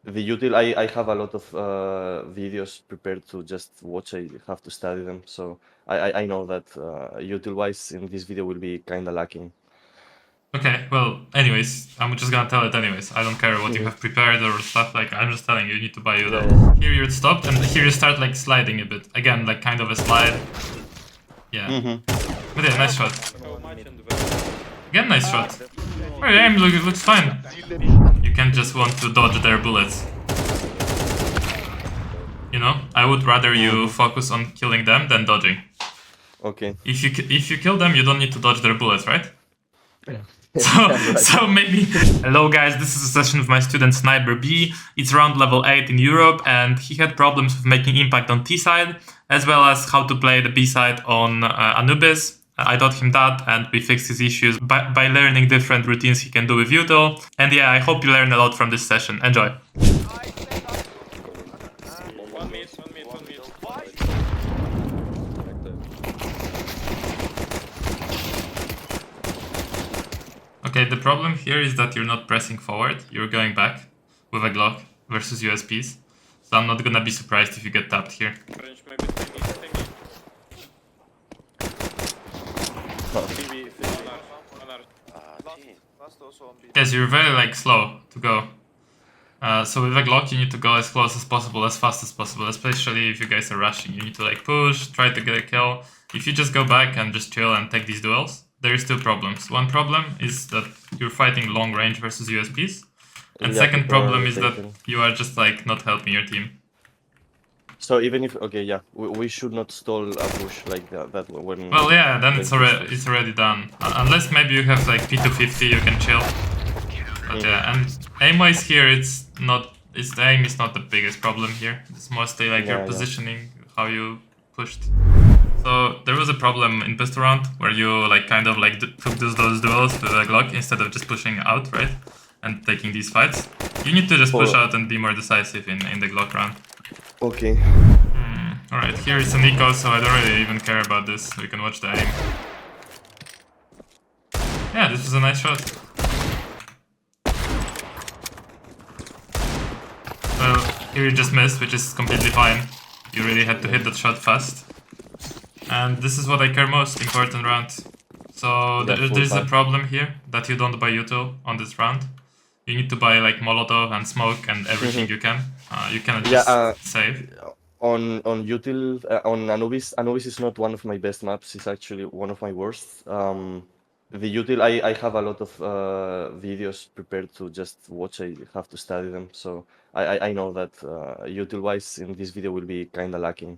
The util, I have a lot of videos prepared to just watch. I have to study them, so I know that util-wise in this video will be kind of lacking. Okay, well, anyways, I'm just gonna tell it anyways. I don't care what you have prepared or stuff, like, I'm just telling you, you need to buy util. Yeah. Here you're stopped, and here you start, like, sliding a bit. Again, like, kind of a slide. Yeah. But yeah, nice shot. Again, nice shot. Oh, your aim looks fine. You can't just want to dodge their bullets. You know, I would rather you focus on killing them than dodging. Okay. If you kill them, you don't need to dodge their bullets, right? So maybe. Hello guys, this is a session with my student Sniper B. It's around level 8 in Europe, and he had problems with making impact on T side, as well as how to play the B side on Anubis. I taught him that, and we fixed his issues by learning different routines he can do with util. And yeah, I hope you learn a lot from this session. Enjoy. Okay, the problem here is that you're not pressing forward, you're going back with a Glock versus USPs. So I'm not gonna be surprised if you get tapped here. Yes, you're very like slow to go. So with a Glock you need to go as close as possible, as fast as possible, especially if you guys are rushing. You need to like push, try to get a kill. If you just go back and just chill and take these duels, there is two problems. One problem is that you're fighting long range versus USPs. And Yeah, second problem is that taken. you are just like not helping your team. So even if we should not stall a push like that when. Well, yeah, then it's pushes. already done. Unless maybe you have like P250, you can chill. But yeah, and aim-wise here, the aim is not the biggest problem here. It's mostly like your positioning, how you pushed. So there was a problem in pistol round where you like kind of like took those duels with a Glock instead of just pushing out, right? And taking these fights. You need to just push out and be more decisive in the Glock round. Okay. Alright, here is an eco, so I don't really even care about this. We can watch the aim. Yeah, this was a nice shot. Well, here you just missed, which is completely fine. You really had to hit that shot fast. And this is what I care most, important round. So there's a problem here, that you don't buy util on this round. You need to buy like Molotov and smoke and everything you can. You cannot just save. On util, on Anubis is not one of my best maps, it's actually one of my worst. The util, I have a lot of videos prepared to just watch. I have to study them, so I know that util-wise in this video will be kind of lacking.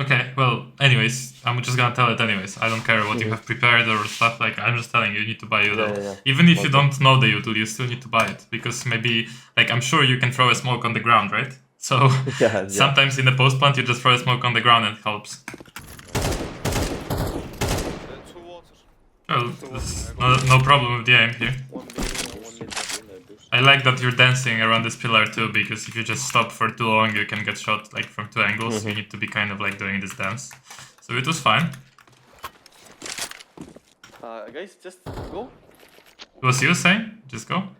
Okay, well, anyways, I'm just gonna tell it anyways. I don't care what you have prepared or stuff, like, I'm just telling you, you need to buy util. Even if you don't know the util, you still need to buy it, because maybe, like, I'm sure you can throw a smoke on the ground, right? So, sometimes in the post plant, you just throw a smoke on the ground and it helps. Well, there's no problem with the aim here. I like that you're dancing around this pillar too, because if you just stop for too long, you can get shot like from two angles. You need to be kind of like doing this dance. So it was fine. Guys, just go. It was you saying? Just go?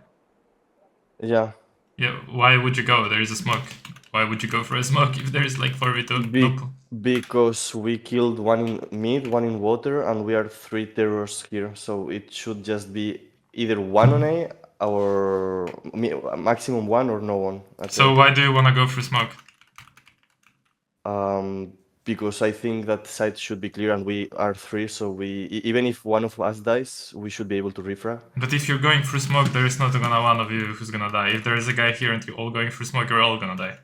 Yeah. Yeah, why would you go? There is a smoke. Why would you go for a smoke if there is like 4v2? Because we killed one in mid, one in water, and we are 3 terrors here. So it should just be either one on A or maximum one or no one. So why do you want to go for smoke? Because I think that side should be clear and we are 3, so even if one of us dies, we should be able to refrag. But if you're going through smoke, there is not gonna one of you who's gonna die. If there is a guy here and you're all going through smoke, you're all gonna die.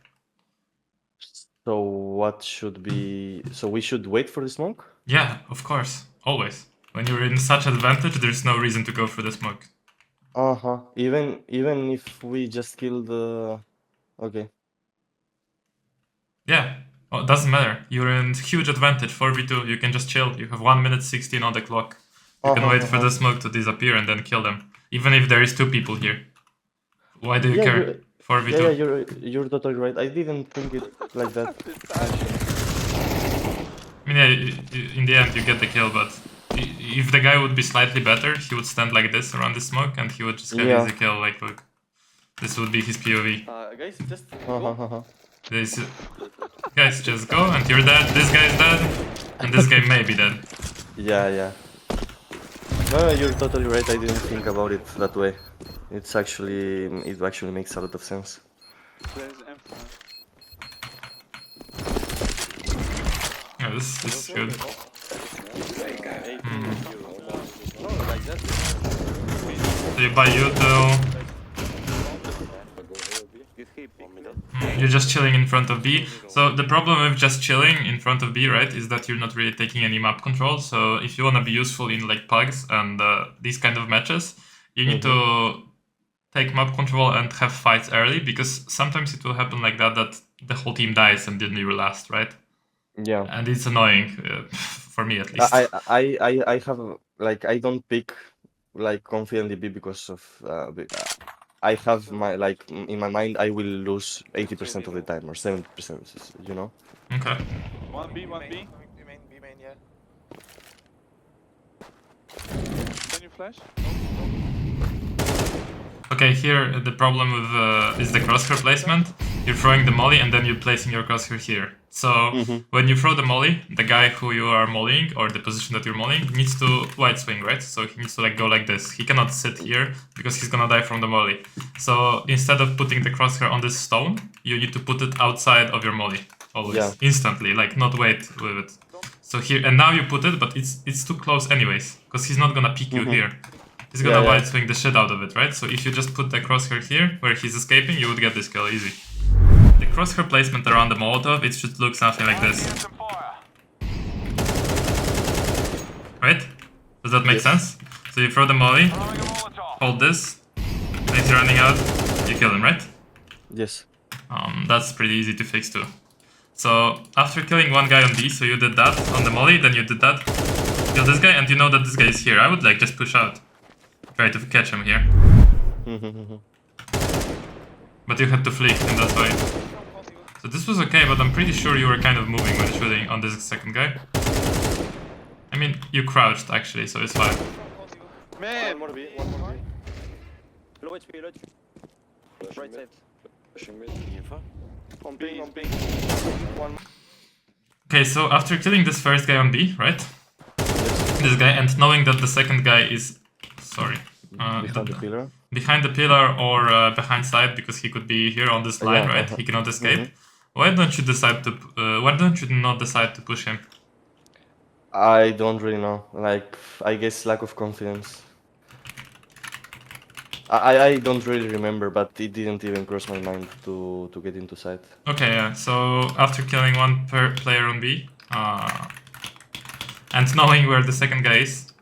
So what should be... So we should wait for the smoke? Yeah, of course. Always. When you're in such advantage, there's no reason to go for the smoke. Even if we just kill the... Okay. Yeah. Oh, it doesn't matter. You're in huge advantage, 4v2. You can just chill. You have 1 minute 16 on the clock. You can wait for the smoke to disappear and then kill them. Even if there is 2 people here. Why do you care? 4v2. Yeah, you're totally right. I didn't think it like that. I mean, yeah, in the end you get the kill, but if the guy would be slightly better, he would stand like this around the smoke and he would just get easy kill. Like, look. This would be his POV. Guys, just This guys just go and you're dead. This guy's dead, and this guy may be dead. Yeah. No, you're totally right. I didn't think about it that way. It actually makes a lot of sense. Yeah, this is good. So you buy Duel. You're just chilling in front of B. So the problem with just chilling in front of B, right, is that you're not really taking any map control. So if you want to be useful in like pugs and these kind of matches, you need to take map control and have fights early, because sometimes it will happen like that the whole team dies and then you're last, right? Yeah. And it's annoying for me at least. I have like I don't pick like confidently B because of I have my like in my mind I will lose 80% of the time or 70%, you know. Okay. 1B. B main, yeah. Can you flash? Okay, here the problem with is the crosshair placement. You're throwing the molly and then you're placing your crosshair here. So when you throw the molly, the guy who you are mollying, or the position that you're mollying, needs to wide swing, right? So he needs to like go like this. He cannot sit here because he's gonna die from the molly. So instead of putting the crosshair on this stone, you need to put it outside of your molly always, instantly, like not wait with it. So here, and now you put it, but it's too close anyways, because he's not gonna pick you here. He's gonna wide swing the shit out of it, right? So if you just put the crosshair here, where he's escaping, you would get this kill easy. The crosshair placement around the Molotov, it should look something like this. Right? Does that make sense? So you throw the molly, hold this, and he's running out, you kill him, right? Yes. That's pretty easy to fix too. So after killing one guy on B, so you did that on the molly, then you did that, kill this guy, and you know that this guy is here. I would like just push out. Try to catch him here. But you had to flick, and that's why. So this was okay, but I'm pretty sure you were kind of moving when shooting on this second guy. I mean, you crouched actually, so it's fine. Man! Low HP, low HP. Right side. On ping. One. Okay, so after killing this first guy on B, right? This guy, and knowing that the second guy is... Sorry. Behind the pillar. Behind the pillar or behind side, because he could be here on this line, right? He cannot escape. Why don't you decide to? Why don't you not decide to push him? I don't really know. Like I guess lack of confidence. I don't really remember, but it didn't even cross my mind to get into side. Okay, yeah. So after killing one player on B, and knowing where the second guy is.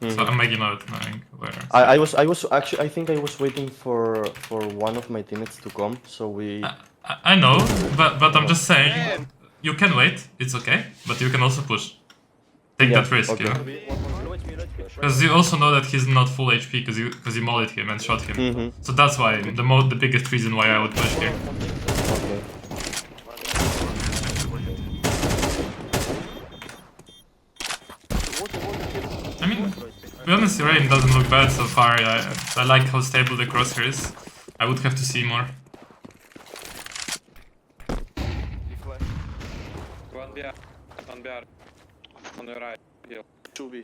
So I'm making out knowing where. I was actually I think I was waiting for one of my teammates to come, so we. I know, but I'm just saying, you can wait, it's okay, but you can also push. Take that risk, you know. Because you also know that he's not full HP because you mollied him and shot him. So that's why the biggest reason why I would push here. Okay. I mean, to be honest, your aim doesn't look bad so far. I like how stable the crosshair is. I would have to see more. One BR. On your right. 2B.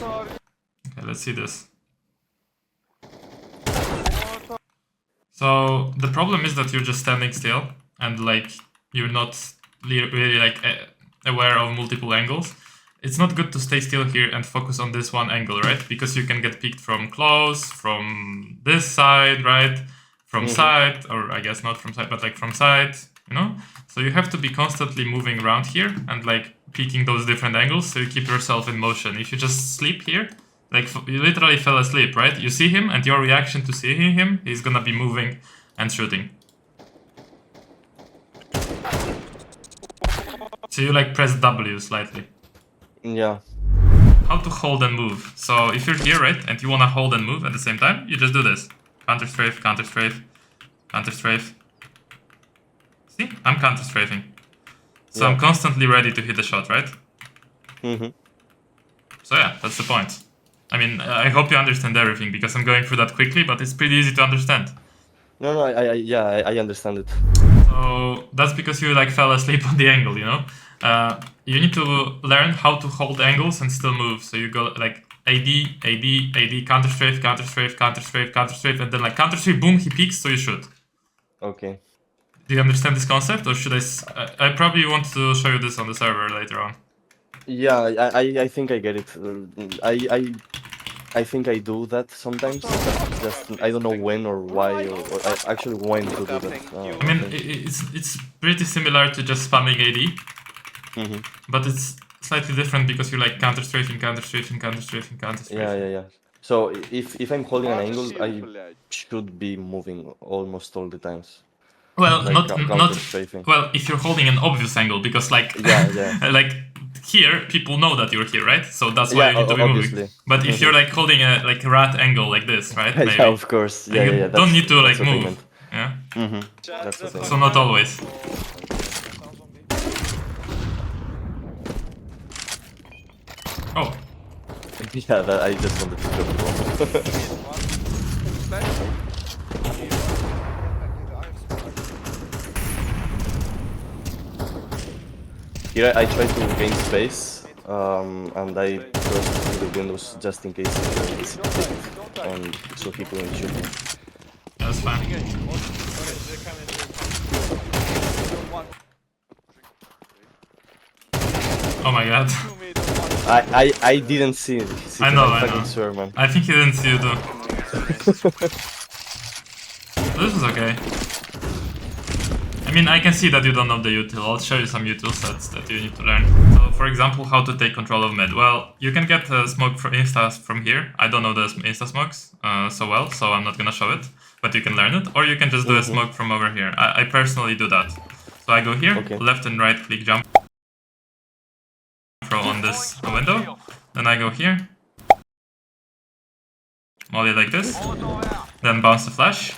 Okay, let's see this. So the problem is that you're just standing still and like you're not really like aware of multiple angles. It's not good to stay still here and focus on this one angle, right? Because you can get picked from close, from this side, right? From side, or I guess not from side, but like from side, you know? So you have to be constantly moving around here and like peeking those different angles so you keep yourself in motion. If you just sleep here, like you literally fell asleep, right? You see him and your reaction to seeing him is gonna be moving and shooting. So you like press W slightly. Yeah. How to hold and move. So if you're here, right, and you wanna hold and move at the same time, you just do this. Counter strafe, counter strafe, counter strafe. See? I'm counter strafing. So I'm constantly ready to hit the shot, right? So yeah, that's the point. I mean, I hope you understand everything because I'm going through that quickly, but it's pretty easy to understand. No, yeah, I understand it. So that's because you like fell asleep on the angle, you know? You need to learn how to hold angles and still move. So you go like AD, AD, AD, counter strafe, counter strafe, counter strafe, counter strafe, and then like counter strafe, boom, he peeks, so you shoot. Okay. Do you understand this concept, or should I probably want to show you this on the server later on. Yeah, I think I get it. I think I do that sometimes, but just I don't know when or why or actually when to do that. I mean, it's pretty similar to just spamming AD, but it's slightly different because you're like counter strafing, counter strafing, counter strafing, counter strafing. Yeah. So if I'm holding an angle, I should be moving almost all the times. Well, Like not strafing. well if you're holding an obvious angle, because like like here people know that you're here, right? So that's why you need to be moving. But if you're like holding a like rat angle like this, right? Maybe, yeah, of course. Yeah, you don't need to like move. Meant. Yeah. That's the thing. So not always. Oh. Yeah, that I just wanted to drop the bomb. Here I try to gain space, and I cross through the windows just in case it's picked, and so he couldn't shoot me. That's fine. Oh my god. I didn't see it. I know. Swear, man. I think he didn't see you though. This is okay. I mean, I can see that you don't know the util. I'll show you some util sets that you need to learn. So, for example, how to take control of mid. Well, you can get smoke from instas from here. I don't know the insta smokes so well, so I'm not gonna show it. But you can learn it, or you can just do a smoke from over here. I personally do that. So I go here, left and right click jump throw on this window. Then I go here, molly like this, then bounce the flash,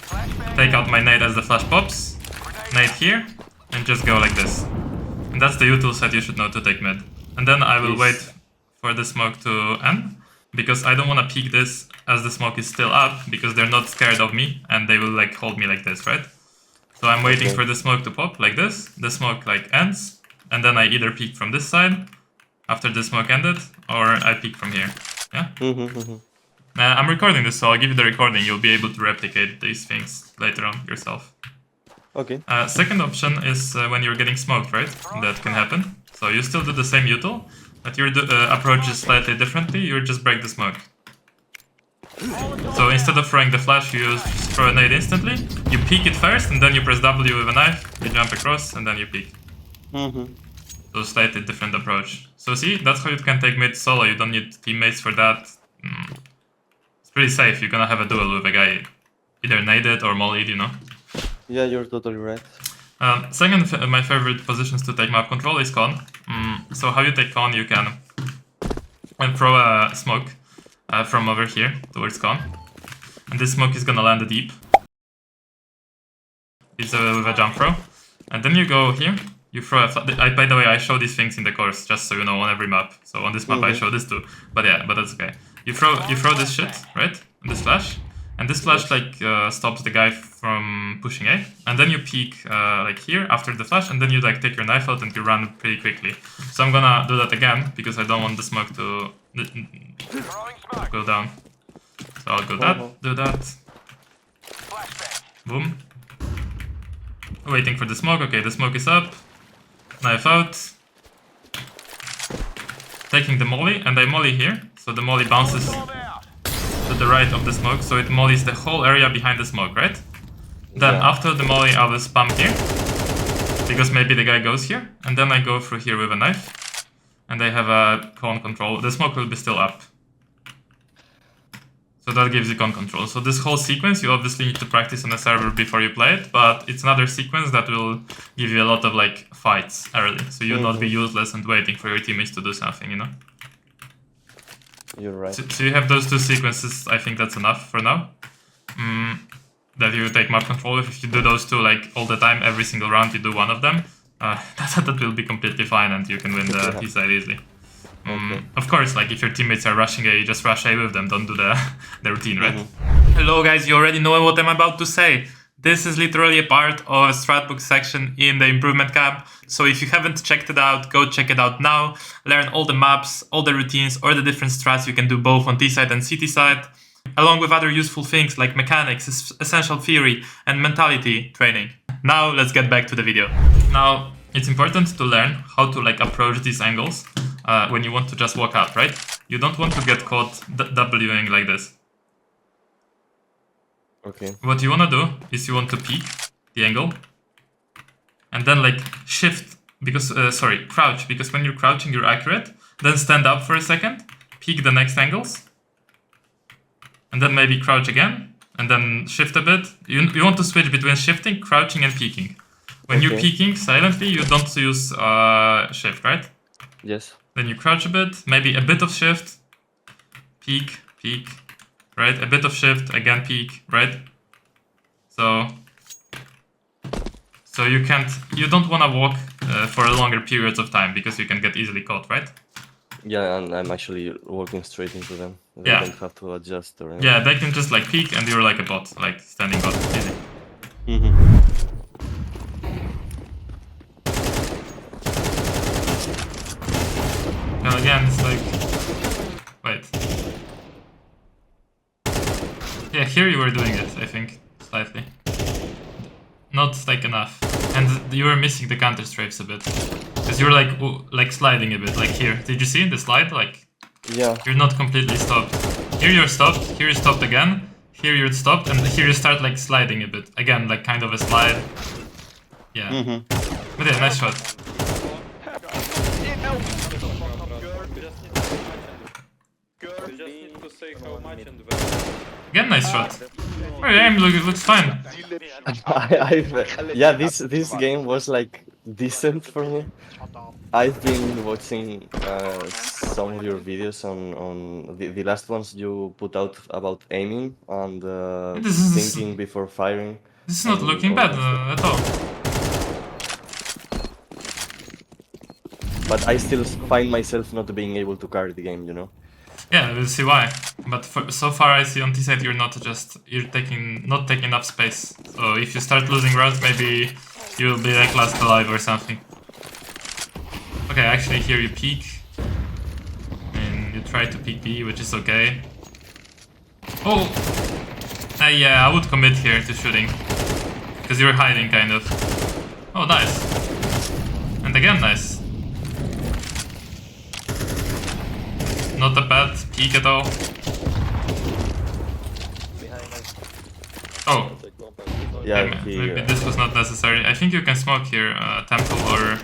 take out my nade as the flash pops, nade here, and just go like this. And that's the util set you should know to take mid. And then I will wait for the smoke to end, because I don't want to peek this as the smoke is still up, because they're not scared of me, and they will like hold me like this, right? So I'm waiting for the smoke to pop like this, the smoke like ends, and then I either peek from this side, after the smoke ended, or I peek from here, yeah? I'm recording this, so I'll give you the recording, you'll be able to replicate these things later on yourself. Okay. Second option is when you're getting smoked, right? That can happen. So you still do the same util, but your approach is slightly differently, you just break the smoke. So instead of throwing the flash, you just throw a nade instantly, you peek it first, and then you press W with a knife, you jump across, and then you peek. So slightly different approach. So see, that's how you can take mid solo, you don't need teammates for that. It's pretty safe, you're gonna have a duel with a guy either naded or mollied, you know? Yeah, you're totally right. Second, my favorite positions to take map control is con. So how you take con, you can throw a smoke from over here towards con. And this smoke is gonna land deep. It's with a jump throw. And then you go here, you throw a by the way, I show these things in the course, just so you know, on every map. So on this map I show this too. But yeah, but that's okay. You throw this shit, right? This flash. And this flash like stops the guy from pushing A, and then you peek like here after the flash, and then you like take your knife out and you run pretty quickly. So I'm gonna do that again because I don't want the smoke to go down. So I'll go do that. Boom. Waiting for the smoke. Okay, the smoke is up. Knife out. Taking the molly, and I molly here. So the molly bounces to the right of the smoke, so it mollies the whole area behind the smoke, right? Then after the molly I will spam here, because maybe the guy goes here, and then I go through here with a knife, and I have a con control. The smoke will be still up. So that gives you con control. So this whole sequence you obviously need to practice on a server before you play it, but it's another sequence that will give you a lot of like fights early, so you'll not be useless and waiting for your teammates to do something, you know? You're right. So you have those two sequences, I think that's enough for now. That you take map control with. If you do those two like all the time, every single round you do one of them, that will be completely fine and you can win the P side easily. Of course, like if your teammates are rushing A, you just rush A with them, don't do the routine, right? Hello guys, you already know what I'm about to say. This is literally a part of a stratbook section in the improvement camp. So if you haven't checked it out, go check it out now. Learn all the maps, all the routines, or the different strats you can do both on T side and CT side, along with other useful things like mechanics, essential theory, and mentality training. Now let's get back to the video. Now it's important to learn how to approach these angles when you want to just walk up, right? You don't want to get caught Wing like this. Okay. What you want to do is you want to peek the angle and then shift, because crouch, because when you're crouching you're accurate. Then stand up for a second, peek the next angles, and then maybe crouch again, and then shift a bit. You want to switch between shifting, crouching, and peeking. When you're peeking silently, you don't use shift, right? Yes. Then you crouch a bit, maybe a bit of shift, peek, peek, right? A bit of shift, again peek, right? So you don't want to walk for longer periods of time because you can get easily caught, right? Yeah, and I'm actually walking straight into them. They Yeah. don't have to adjust or anything. Yeah, they can just peek and you're like a bot, standing bot, easy. Now again, it's wait. Yeah, here you were doing it, I think, slightly. Not enough. And you were missing the counter strafes a bit. Because you were sliding a bit, here. Did you see the slide? Yeah. You're not completely stopped. Here you're stopped, here you stopped again, here you're stopped, and here you start sliding a bit. Again, kind of a slide. Yeah. But yeah, nice shot. You just need to say how much and where. Again, nice shot. Oh, yeah, aim looks fine. Yeah, this game was decent for me. I've been watching some of your videos on the last ones you put out about aiming and thinking before firing. This is not and looking all bad that stuff. at all. But I still find myself not being able to carry the game, you know? Yeah, we'll see why. But so far I see on T side you're not taking enough space. So if you start losing rounds, maybe you'll be last alive or something. Okay, actually here you peek. And you try to peek B, which is okay. Oh! Yeah, I would commit here to shooting. Because you're hiding, kind of. Oh, nice. And again, nice. Not a bad peek at all. Oh. Yeah, Maybe this was not necessary. I think you can smoke here, temple or...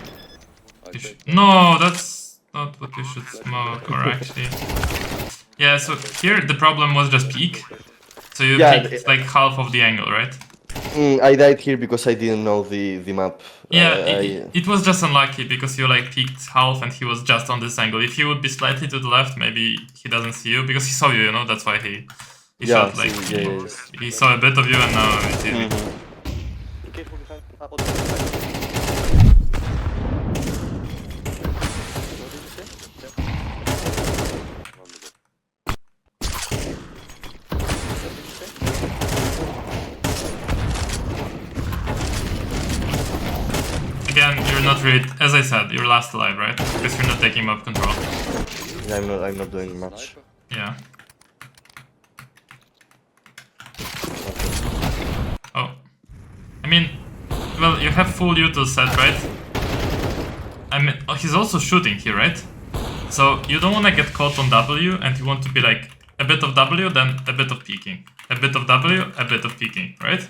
No, that's not what you should smoke, or actually... Yeah, so here the problem was just peek. So you peeked half of the angle, right? I died here because I didn't know the map. Yeah, it was just unlucky because you peeked half and he was just on this angle. If he would be slightly to the left, maybe he doesn't see you because he saw you, that's why he shot he saw a bit of you and now it's easy. Again, you're not really, as I said, you're last alive, right? Because you're not taking map control. Yeah, I'm not doing much. Yeah. Oh. I mean, well, you have full util set, right? I mean, he's also shooting here, right? So you don't want to get caught on W, and you want to be a bit of W, then a bit of peeking. A bit of W, a bit of peeking, right?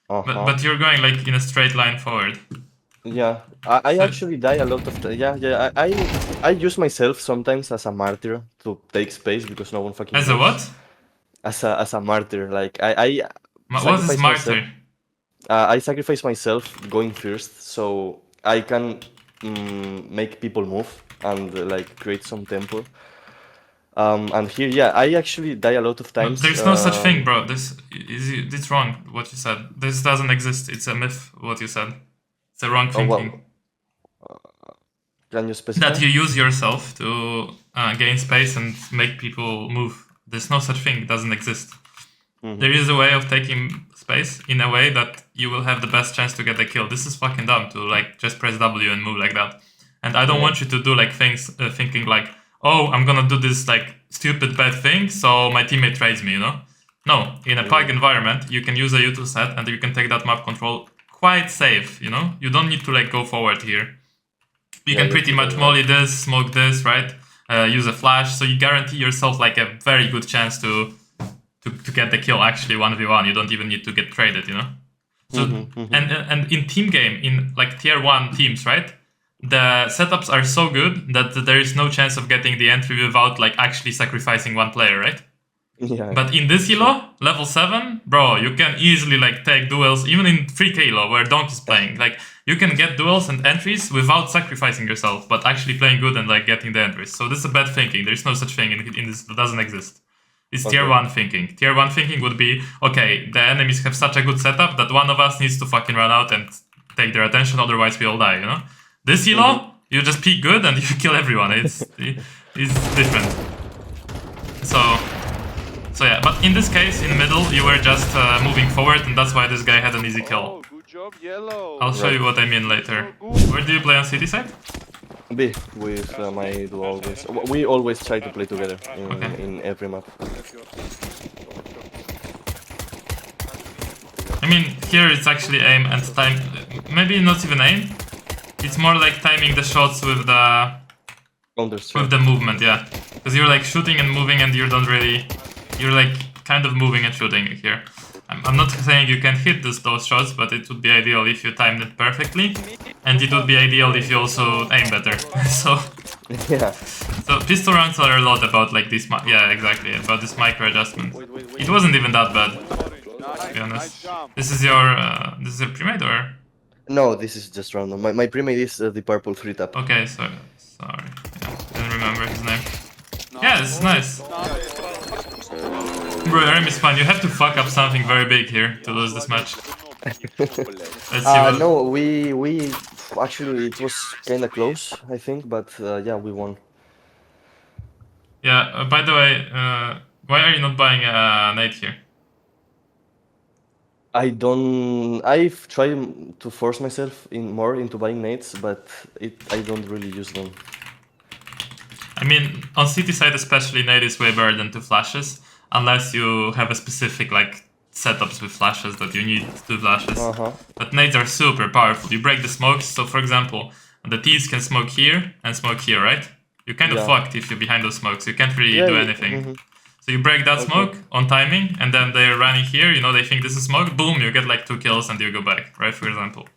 But you're going in a straight line forward. Yeah, I actually die a lot of I use myself sometimes as a martyr to take space because no one fucking As a what? As a martyr, what is martyr? I sacrifice myself going first so I can make people move and create some tempo. And here, yeah, I actually die a lot of times. There's no such thing, bro. This is wrong. What you said. This doesn't exist. It's a myth. What you said. It's a wrong thinking. Can you specify? That you use yourself to gain space and make people move. There's no such thing. It doesn't exist. There is a way of taking space in a way that you will have the best chance to get a kill. This is fucking dumb to like just press W and move like that. And I don't want you to do like things thinking like, oh, I'm gonna do this like stupid bad thing so my teammate trades me, you know? No, in a pug environment, you can use a util set and you can take that map control quite safe, you know? You don't need to like go forward here. You can pretty much molly this, smoke this, right? Use a flash, so you guarantee yourself like a very good chance to get the kill actually 1v1. You don't even need to get traded, you know? So and in team game, in like tier 1 teams, right? The setups are so good that there is no chance of getting the entry without like actually sacrificing one player, right? Yeah. But in this elo, level 7, bro, you can easily like take duels, even in 3k elo where Donk is playing. Like you can get duels and entries without sacrificing yourself, but actually playing good and like getting the entries. So this is a bad thinking. There's no such thing in this. It doesn't exist. It's tier 1 thinking. Tier 1 thinking would be, okay, the enemies have such a good setup that one of us needs to fucking run out and take their attention, otherwise we all die, you know? This elo, you just peek good and you kill everyone. It's different. So yeah, but in this case, in the middle, you were just moving forward, and that's why this guy had an easy kill. Oh, good job, Yellow. I'll show you what I mean later. Where do you play on city side? B with my duel. We always try to play together in every map. I mean, here it's actually aim and time. Maybe not even aim. It's more like timing the shots with the movement, yeah. Because you're like shooting and moving, and you don't really. You're like kind of moving and shooting here. I'm not saying you can hit those shots, but it would be ideal if you timed it perfectly, and it would be ideal if you also aim better. So yeah. So pistol rounds are a lot about like this. Yeah, exactly, about this micro adjustment. It wasn't even that bad, to be honest. This is your premade or? No, this is just random. My premade is the purple 3-tap. Okay, sorry. Yeah, didn't remember his name. Yeah, this is nice. Bro, aim is fun. You have to fuck up something very big here to lose this match. Let's see what... No, we actually it was kind of close, I think, but yeah, we won. Yeah. By the way, why are you not buying a nade here? I've tried to force myself more into buying nades, but I don't really use them. I mean, on city side especially, nade is way better than 2 flashes, unless you have a specific like setups with flashes that you need 2 flashes. But nades are super powerful. You break the smokes, so for example, the T's can smoke here and smoke here, right? You're kind of fucked if you're behind those smokes. You can't really do anything. So you break that smoke on timing, and then they're running here, you know, they think this is smoke, boom, you get like 2 kills and you go back, right, for example.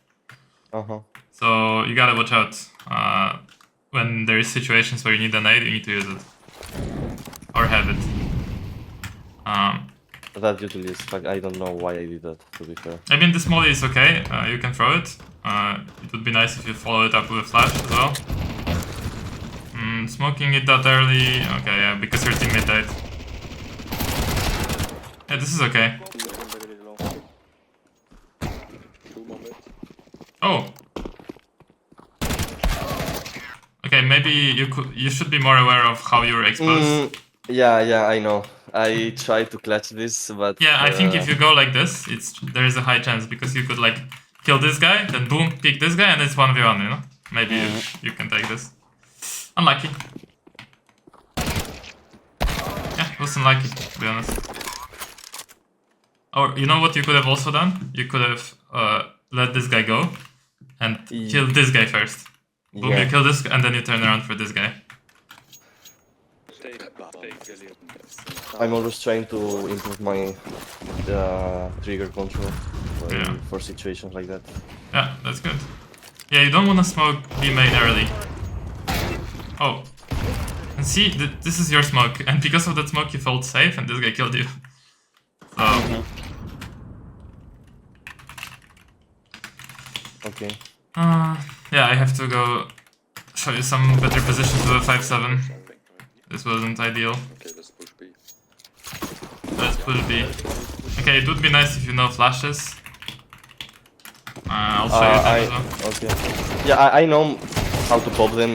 So you gotta watch out. When there is situations where you need a nade, you need to use it. Or have it. That usually is like, I don't know why I did that, to be fair. I mean, this molly is okay, you can throw it. It would be nice if you follow it up with a flash as well. Smoking it that early, okay, yeah, because your teammate died. Yeah, this is okay. Oh! Okay, maybe you should be more aware of how you're exposed. Yeah, I know. I tried to clutch this, but... Yeah, I think if you go like this, there is a high chance, because you could like kill this guy, then boom, pick this guy, and it's 1v1, you know? Maybe you can take this. Unlucky. Yeah, it was unlucky, to be honest. Or, you know what you could have also done? You could have let this guy go and kill this guy first. Boom, you kill this, and then you turn around for this guy. I'm always trying to improve my trigger control for situations like that. Yeah, that's good. Yeah, you don't want to smoke B main early. Oh. And see, this is your smoke, and because of that smoke you felt safe, and this guy killed you. So... Okay. Yeah, I have to go show you some better positions with a 5-7. This wasn't ideal. Okay, let's push B. Let's push B. Okay, it would be nice if you know flashes. I'll show you that as well. Okay. Yeah, I know how to pop them.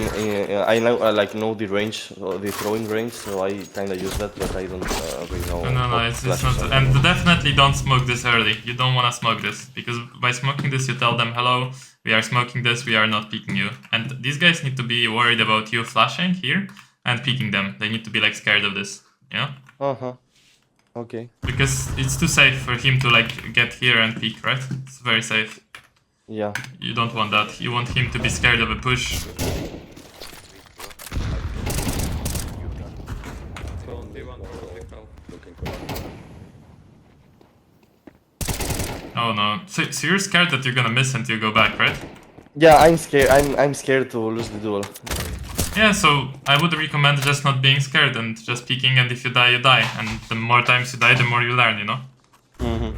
I know know the range, the throwing range, so I kind of use that, but I don't really know. No, it's not. And definitely don't smoke this early. You don't want to smoke this, because by smoking this, you tell them, hello, we are smoking this, we are not peeking you. And these guys need to be worried about you flashing here and peeking them. They need to be like scared of this, you know? Uh-huh. Okay. Because it's too safe for him to like get here and peek, right? It's very safe. Yeah. You don't want that. You want him to be scared of a push. Oh no. So you're scared that you're gonna miss and you go back, right? Yeah, I'm scared. I'm scared to lose the duel. Yeah, so I would recommend just not being scared and just peeking, and if you die, you die. And the more times you die, the more you learn, you know?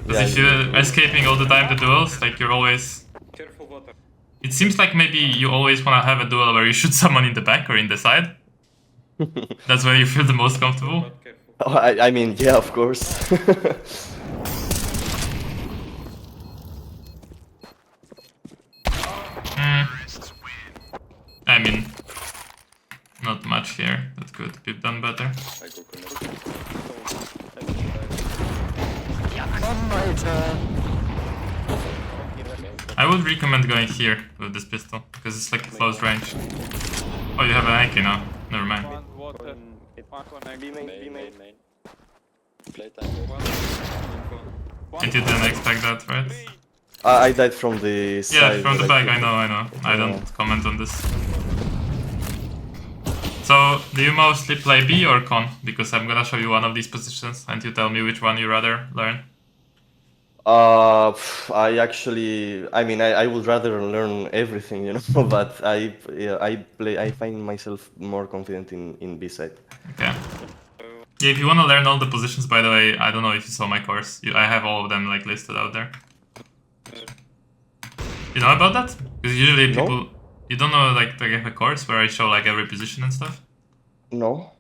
Because if you're escaping all the time the duels, like you're always... Careful water. It seems like maybe you always want to have a duel where you shoot someone in the back or in the side. That's where you feel the most comfortable. But careful. Oh, I mean, yeah, of course. I mean, not much here. That could be done better. I would recommend going here with this pistol, because it's like close range. Oh, you have an AK now. Never mind. One water. One connect. B main. Playtime. And you didn't expect that, right? I died from the side. Yeah, from the but back, I know. I don't comment on this. So, do you mostly play B or con? Because I'm gonna show you one of these positions and you tell me which one you rather learn. I mean, I would rather learn everything, you know, but I find myself more confident in B side. Okay. Yeah, if you wanna learn all the positions, by the way, I don't know if you saw my course. I have all of them like listed out there. You know about that? Because usually people... No. You don't know like I have a course where I show like every position and stuff? No?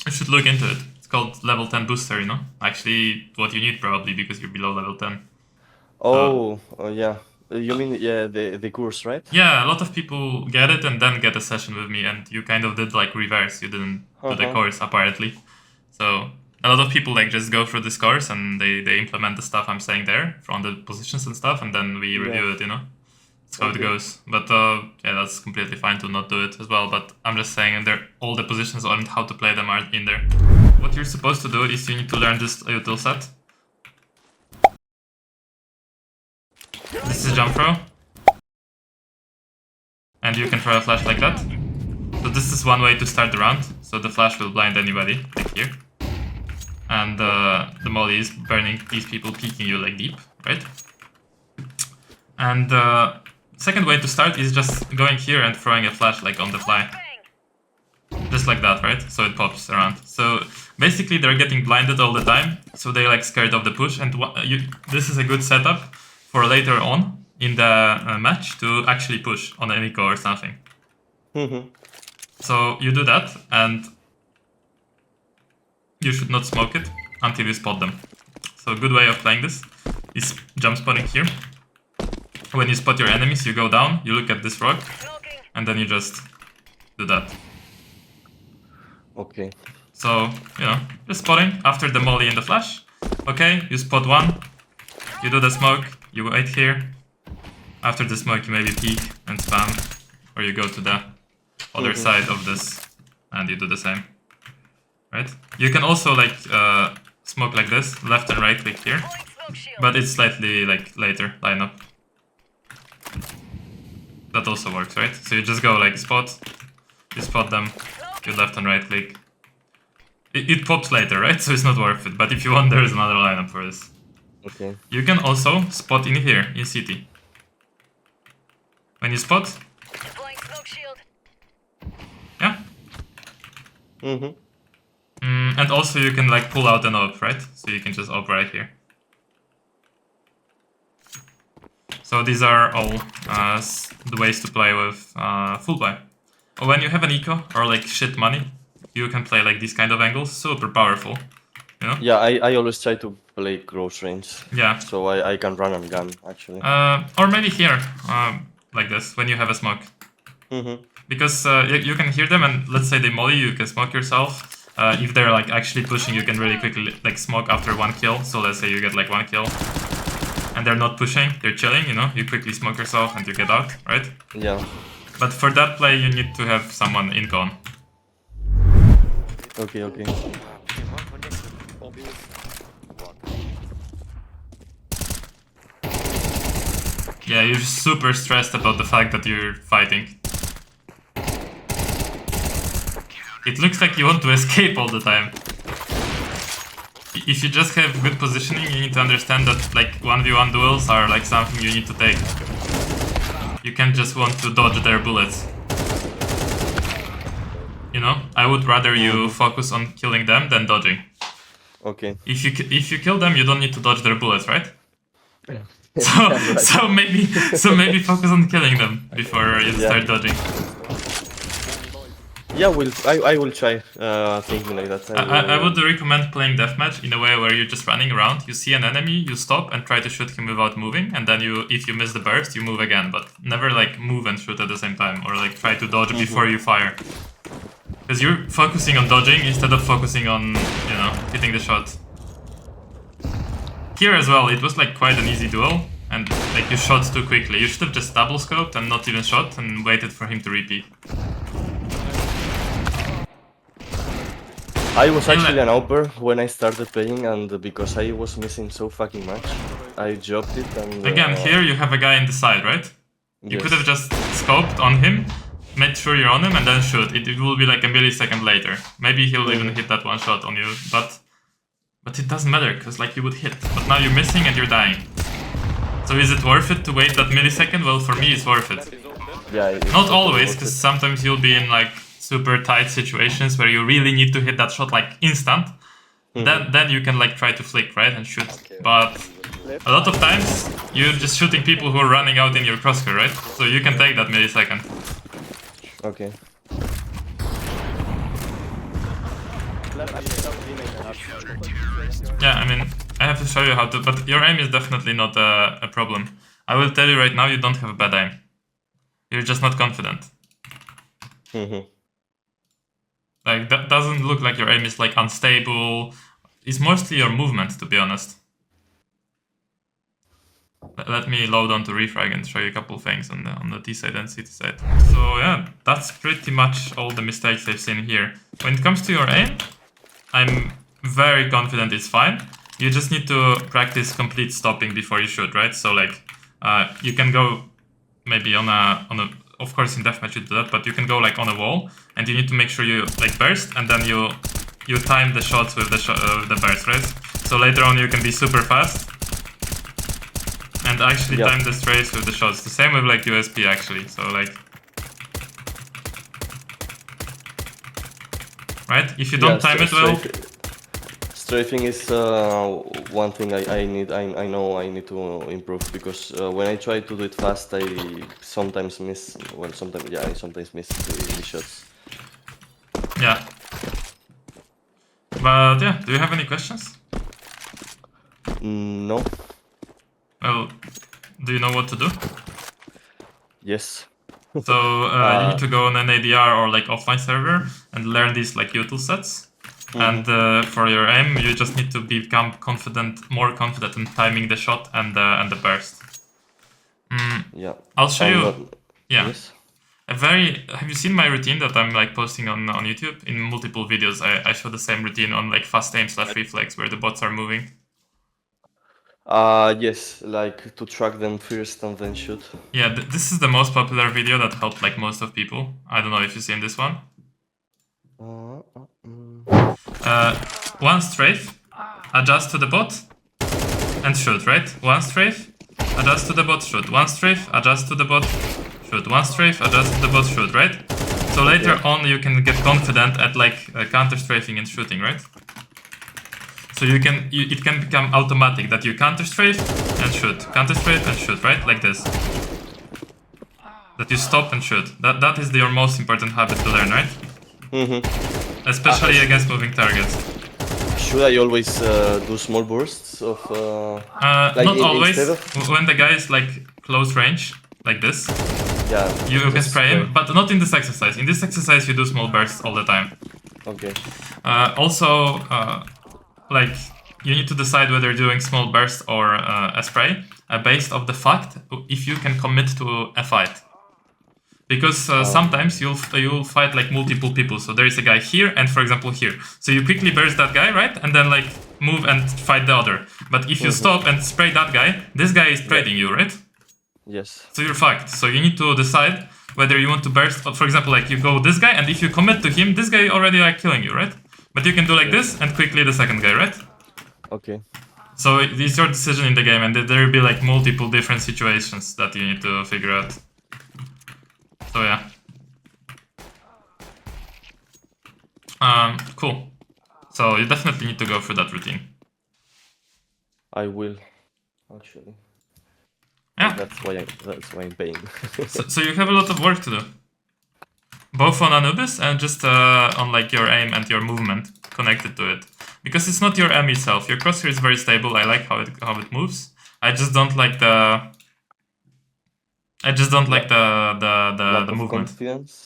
You should look into it. It's called level 10 booster, you know? Actually, what you need probably because you're below level 10. Oh, yeah. You mean, yeah, the course, right? Yeah, a lot of people get it and then get a session with me, and you kind of did like reverse. You didn't do the course apparently. So a lot of people like just go through this course and they implement the stuff I'm saying there from the positions and stuff, and then we review it, you know? That's how it goes. But yeah, that's completely fine to not do it as well. But I'm just saying all the positions and how to play them are in there. What you're supposed to do is you need to learn this util set. This is jump throw. And you can throw a flash like that. So this is one way to start the round. So the flash will blind anybody, like here. And the molly is burning these people peeking you like deep, right? And second way to start is just going here and throwing a flash like on the fly. Just like that, right? So it pops around. So basically they're getting blinded all the time, so they're like scared of the push, and this is a good setup for later on in the match to actually push on an eco or something. So you do that, and you should not smoke it until you spot them. So a good way of playing this is jump spotting here. When you spot your enemies, you go down, you look at this rock, and then you just do that. Okay. So, you know, just spotting after the molly and the flash. Okay, you spot one, you do the smoke, you wait here. After the smoke, you maybe peek and spam, or you go to the other side of this and you do the same. Right? You can also like smoke like this, left and right click here, but it's slightly like later lineup. That also works, right? So you just go like spot, you spot them, you left and right click. It pops later, right? So it's not worth it. But if you want, there is another lineup for this. Okay. You can also spot in here, in CT. When you spot... Yeah. And also you can like pull out an op, right? So you can just op right here. So these are all the ways to play with full buy. When you have an eco or like shit money, you can play like these kind of angles, super powerful, you know? Yeah, I always try to play close range. Yeah. So I can run and gun, actually. Or maybe here, like this, when you have a smoke. Because you can hear them, and let's say they molly, you can smoke yourself. If they're like actually pushing, you can really quickly like smoke after 1 kill. So let's say you get like 1 kill, and they're not pushing, they're chilling. You know, you quickly smoke yourself and you get out, right? Yeah. But for that play, you need to have someone in con. Okay. Yeah, you're super stressed about the fact that you're fighting. It looks like you want to escape all the time. If you just have good positioning, you need to understand that like 1v1 duels are like something you need to take. You can't just want to dodge their bullets. You know, I would rather you focus on killing them than dodging. Okay. If you kill them, you don't need to dodge their bullets, right? So maybe focus on killing them before you start dodging. Yeah, I will try thinking like that. I would recommend playing deathmatch in a way where you're just running around, you see an enemy, you stop and try to shoot him without moving, and then if you miss the burst, you move again, but never like move and shoot at the same time, or like try to dodge before you fire. Because you're focusing on dodging instead of focusing on, you know, hitting the shot. Here as well, it was like quite an easy duel, and like you shot too quickly. You should have just double scoped and not even shot and waited for him to repeat. I was actually an AWPer when I started playing, and because I was missing so fucking much, I dropped it and... Again, here you have a guy in the side, right? You could have just scoped on him, made sure you're on him, and then shoot. It will be like a millisecond later. Maybe he'll even hit that one shot on you, but it doesn't matter, because like you would hit. But now you're missing and you're dying. So is it worth it to wait that millisecond? Well, for me it's worth it. Yeah, not always, because sometimes you'll be in like super tight situations where you really need to hit that shot like instant. Then you can like try to flick, right, and shoot. But a lot of times you're just shooting people who are running out in your crosshair, right? So you can take that millisecond. Okay. Yeah, I mean, I have to show you how to, but your aim is definitely not a problem. I will tell you right now, you don't have a bad aim. You're just not confident. Like, that doesn't look like your aim is like unstable. It's mostly your movement, to be honest. Let me load onto refrag and show you a couple of things on the T side and CT side. So yeah, that's pretty much all the mistakes I've seen here. When it comes to your aim, I'm very confident it's fine. You just need to practice complete stopping before you shoot, right? So like, you can go maybe on a of course in deathmatch you do that, but you can go like on a wall, and you need to make sure you like burst, and then you time the shots with the burst, right? So later on you can be super fast and actually time the strays with the shots. The same with like USP actually. So like, right? If you don't time it well. Strafing is one thing I know I need to improve, because when I try to do it fast, I sometimes miss. Well, sometimes I sometimes miss the shots. Yeah. But yeah, do you have any questions? No. Well, do you know what to do? Yes. So you need to go on an ADR or like offline server and learn these like util sets. And for your aim, you just need to become more confident in timing the shot and the burst. Yeah. I'll show you. Yeah. Yes. Have you seen my routine that I'm like posting on YouTube? In multiple videos, I show the same routine on like fast aim / reflex where the bots are moving. Yes, like to track them first and then shoot. Yeah, this is the most popular video that helped like most of people. I don't know if you've seen this one. One strafe, adjust to the bot, and shoot, right? One strafe, adjust to the bot, shoot. One strafe, adjust to the bot, shoot. One strafe, adjust to the bot, shoot, right? So later on you can get confident at like counter-strafing and shooting, right? So it can become automatic that you counter-strafe and shoot, counter-strafe and shoot, right? Like this. That you stop and shoot. That is your most important habit to learn, right? Especially against moving targets. Should I always do small bursts of... like not always. When the guy is like close range, like this, Yeah. you can just spray him, but not in this exercise. In this exercise, you do small bursts all the time. Okay. Also, like, you need to decide whether you're doing small burst or a spray based off the fact if you can commit to a fight. Because sometimes you'll fight like multiple people. So there is a guy here and, for example, here. So you quickly burst that guy, right? And then like move and fight the other. But if you stop and spray that guy, this guy is trading you, right? Yes. So you're fucked. So you need to decide whether you want to burst. For example, like you go this guy, and if you commit to him, this guy already like killing you, right? But you can do like this and quickly the second guy, right? Okay. So it's your decision in the game, and there will be like multiple different situations that you need to figure out. So yeah. Cool. So you definitely need to go through that routine. I will, actually. Yeah. That's why I'm paying. So you have a lot of work to do. Both on Anubis and just on like your aim and your movement connected to it. Because it's not your aim itself. Your crosshair is very stable. I like how it moves. I just don't like the movement. Confidence.